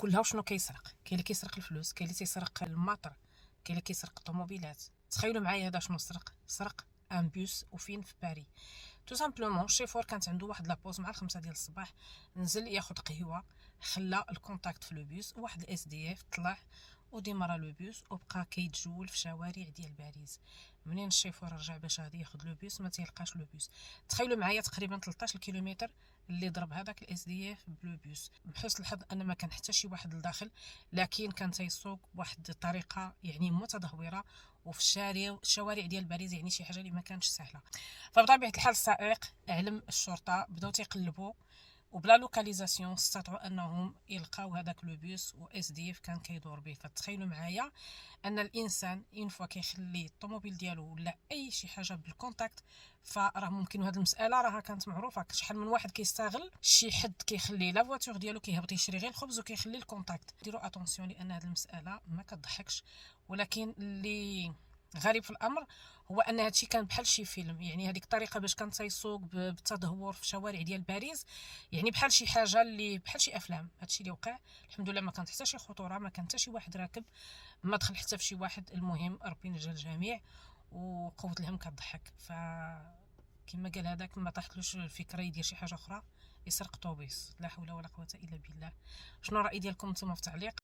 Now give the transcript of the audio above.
كلها وشنو كيسرق. كاين اللي كيسرق الفلوس، كاين اللي تيسرق الماطر، كاين اللي كيسرق الطوموبيلات. تخيلوا معايا هذا شنو سرق ان بوس وفين في باريس. تو سامبلومون الشيفور كانت عنده واحد لابوز مع 5 ديال الصباح، نزل ياخذ قهوه، خلى الكونتاكت في لو بوس، واحد الاس دي اف طلع وديمارا لو بوس وبقى كيتجول في شوارع ديال باريس. منين الشيفور رجع باش غادي ياخذ لو بوس ما تيلقاش لو بوس. تخيلوا معايا تقريبا 13 كيلومتر اللي ضرب هذاك الاس دي اف بلو بوس. بحسن الحظ ان ما كان حتى شي واحد لداخل، لكن كان تيسوق بواحد الطريقه يعني متدهوره، وفي الشوارع ديال باريس، يعني شي حاجه اللي ما كانتش سهله. فبطبيعه الحال السائق علم الشرطه، بداو تيقلبوا وبلا لوكاليزاسيون استطاعوا انهم يلقاو هذاك لو بوس و اس دي اف كان كيدور به. فتخيلوا معايا ان الانسان اون فوا كيخلي الطوموبيل ديالو ولا اي شي حاجه بالكونتاكت، فراه ممكن. هذه المساله راها كانت معروفه، شحال من واحد كيستغل شي حد كيخلي لا فواتور ديالو كيهبط يشري غير الخبز وكيخلي الكونتاكت. ديروا اتونسيون لان هذه المساله ما كتضحكش، ولكن اللي غريب في الامر هو ان هادشي كان بحال شي فيلم. يعني هذيك الطريقه باش كان تيسوق بالتدهور في الشوارع ديال باريس، يعني بحال شي حاجه اللي بحال شي افلام. هادشي اللي وقع الحمد لله ما كانت حتى شي خطوره، ما كان حتى شي واحد راكب، ما دخل حتى في شي واحد. المهم ربي نجا الجميع، وقوه الهم كتضحك. ف كما قال هذاك ما طاحتلوش الفكره يدير شي حاجه اخرى، يسرق طوبيس. لا حول ولا قوه الا بالله. شنو الراي ديالكم نتوما في التعليق؟